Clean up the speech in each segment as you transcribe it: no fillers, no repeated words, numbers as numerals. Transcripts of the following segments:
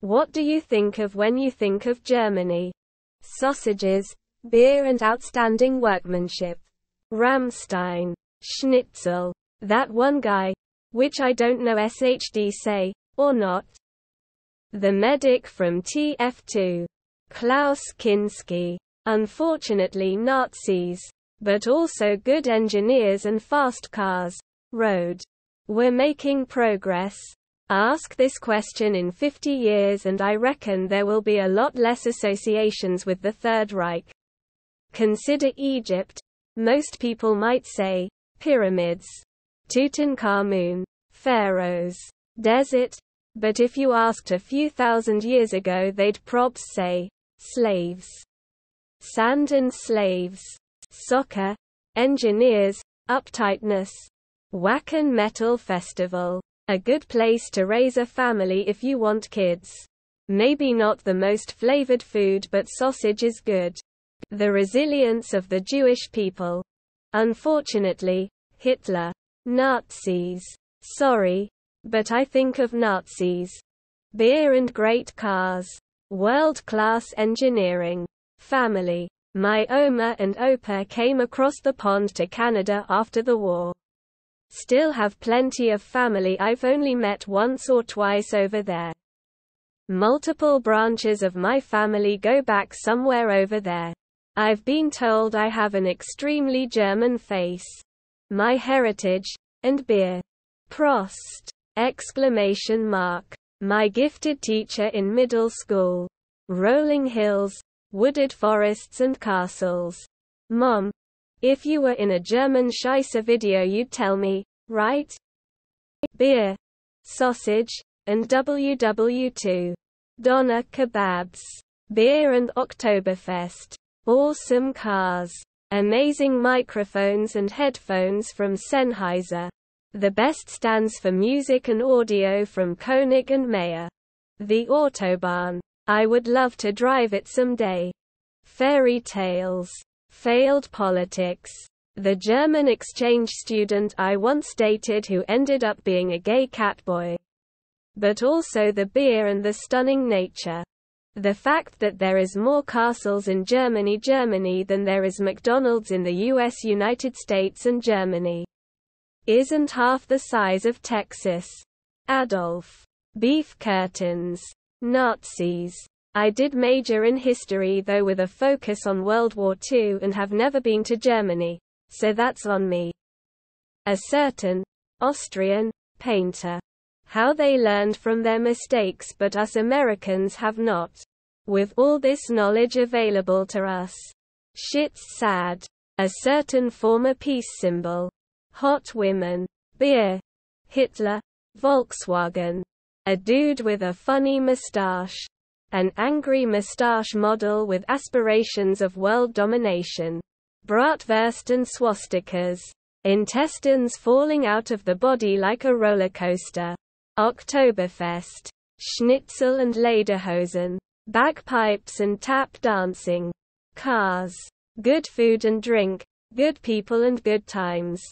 What do you think of when you think of Germany? Sausages, beer and outstanding workmanship. Rammstein. Schnitzel. That one guy. Which I don't know SHD say, or not. The medic from TF2. Klaus Kinski. Unfortunately Nazis. But also good engineers and fast cars. Road. We're making progress. Ask this question in 50 years and I reckon there will be a lot less associations with the Third Reich. Consider Egypt. Most people might say, pyramids. Tutankhamun. Pharaohs. Desert. But if you asked a few thousand years ago they'd probs say, slaves. Sand and slaves. Soccer. Engineers. Uptightness. Wacken Metal Festival. A good place to raise a family if you want kids. Maybe not the most flavored food but sausage is good. The resilience of the Jewish people. Unfortunately, Hitler. Nazis. Sorry. But I think of Nazis. Beer and great cars. World-class engineering. Family. My Oma and Opa came across the pond to Canada after the war. Still have plenty of family I've only met once or twice over there. Multiple branches of my family go back somewhere over there. I've been told I have an extremely German face. My heritage, and beer. Prost! Exclamation mark. My gifted teacher in middle school. Rolling hills, wooded forests and castles. Mom. If you were in a German Scheisse video you'd tell me, right? Beer, sausage, and WW2. Doner kebabs. Beer and Oktoberfest. Awesome cars. Amazing microphones and headphones from Sennheiser. The best stands for music and audio from Koenig and Mayer. The Autobahn. I would love to drive it someday. Fairy tales. Failed politics. The German exchange student I once dated who ended up being a gay catboy. But also the beer and the stunning nature. The fact that there is more castles in Germany than there is McDonald's in the US, United States and Germany. Isn't half the size of Texas. Adolf. Beef curtains. Nazis. I did major in history though with a focus on World War II and have never been to Germany, so that's on me. A certain Austrian painter. How they learned from their mistakes but us Americans have not. With all this knowledge available to us. Shit's sad. A certain former peace symbol. Hot women. Beer. Hitler. Volkswagen. A dude with a funny mustache. An angry mustache model with aspirations of world domination. Bratwurst and swastikas. Intestines falling out of the body like a roller coaster. Oktoberfest. Schnitzel and lederhosen. Bagpipes and tap dancing. Cars. Good food and drink. Good people and good times.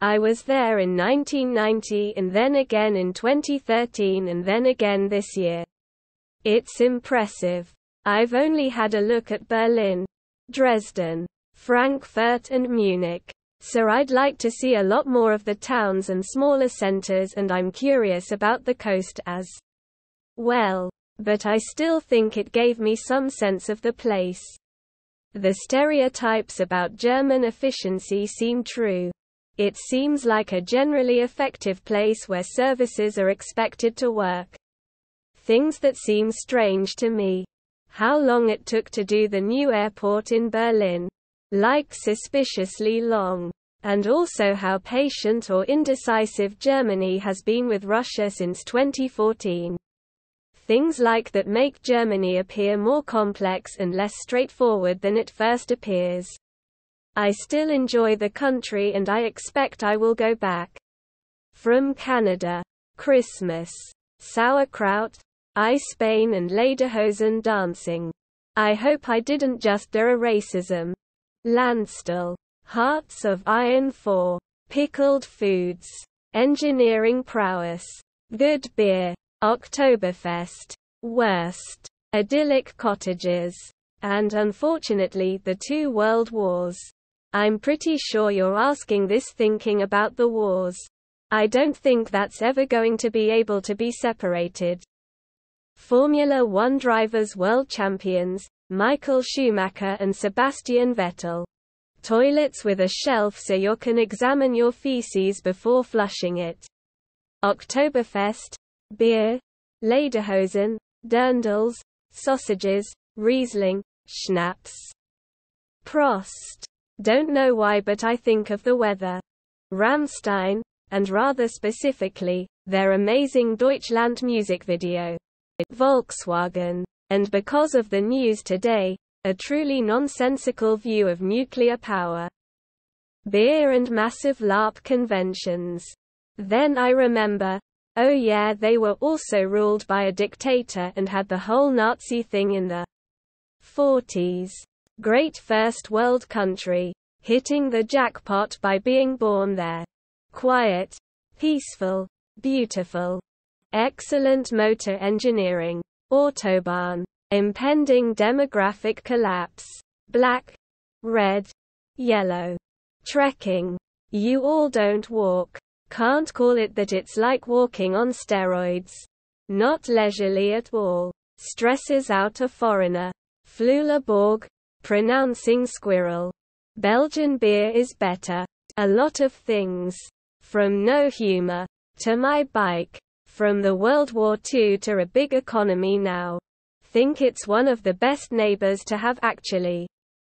I was there in 1990 and then again in 2013 and then again this year. It's impressive. I've only had a look at Berlin, Dresden, Frankfurt and Munich. So I'd like to see a lot more of the towns and smaller centers and I'm curious about the coast as well. But I still think it gave me some sense of the place. The stereotypes about German efficiency seem true. It seems like a generally effective place where services are expected to work. Things that seem strange to me. How long it took to do the new airport in Berlin. Like suspiciously long. And also how patient or indecisive Germany has been with Russia since 2014. Things like that make Germany appear more complex and less straightforward than it first appears. I still enjoy the country and I expect I will go back. From Canada. Christmas. Sauerkraut. Eisbein and lederhosen dancing. I hope I didn't just do a racism. Landstuhl. Hearts of Iron 4. Pickled foods. Engineering prowess. Good beer. Oktoberfest. Worst. Idyllic cottages. And unfortunately the 2 world wars. I'm pretty sure you're asking this thinking about the wars. I don't think that's ever going to be able to be separated. Formula 1 drivers world champions, Michael Schumacher and Sebastian Vettel. Toilets with a shelf so you can examine your feces before flushing it. Oktoberfest. Beer. Lederhosen. Dirndls. Sausages. Riesling. Schnapps. Prost. Don't know why, but I think of the weather. Rammstein, and rather specifically, their amazing Deutschland music video. Volkswagen. And because of the news today, a truly nonsensical view of nuclear power. Beer and massive LARP conventions. Then I remember, oh yeah, they were also ruled by a dictator and had the whole Nazi thing in the 40s. Great first world country, hitting the jackpot by being born there. Quiet, peaceful, beautiful. Excellent motor engineering. Autobahn. Impending demographic collapse. Black, red, yellow. Trekking. You all don't walk. Can't call it that, it's like walking on steroids. Not leisurely at all. Stresses out a foreigner. Flulaborg. Pronouncing squirrel. Belgian beer is better. A lot of things. From no humor to my bike. From the World War II to a big economy now. Think it's one of the best neighbors to have actually.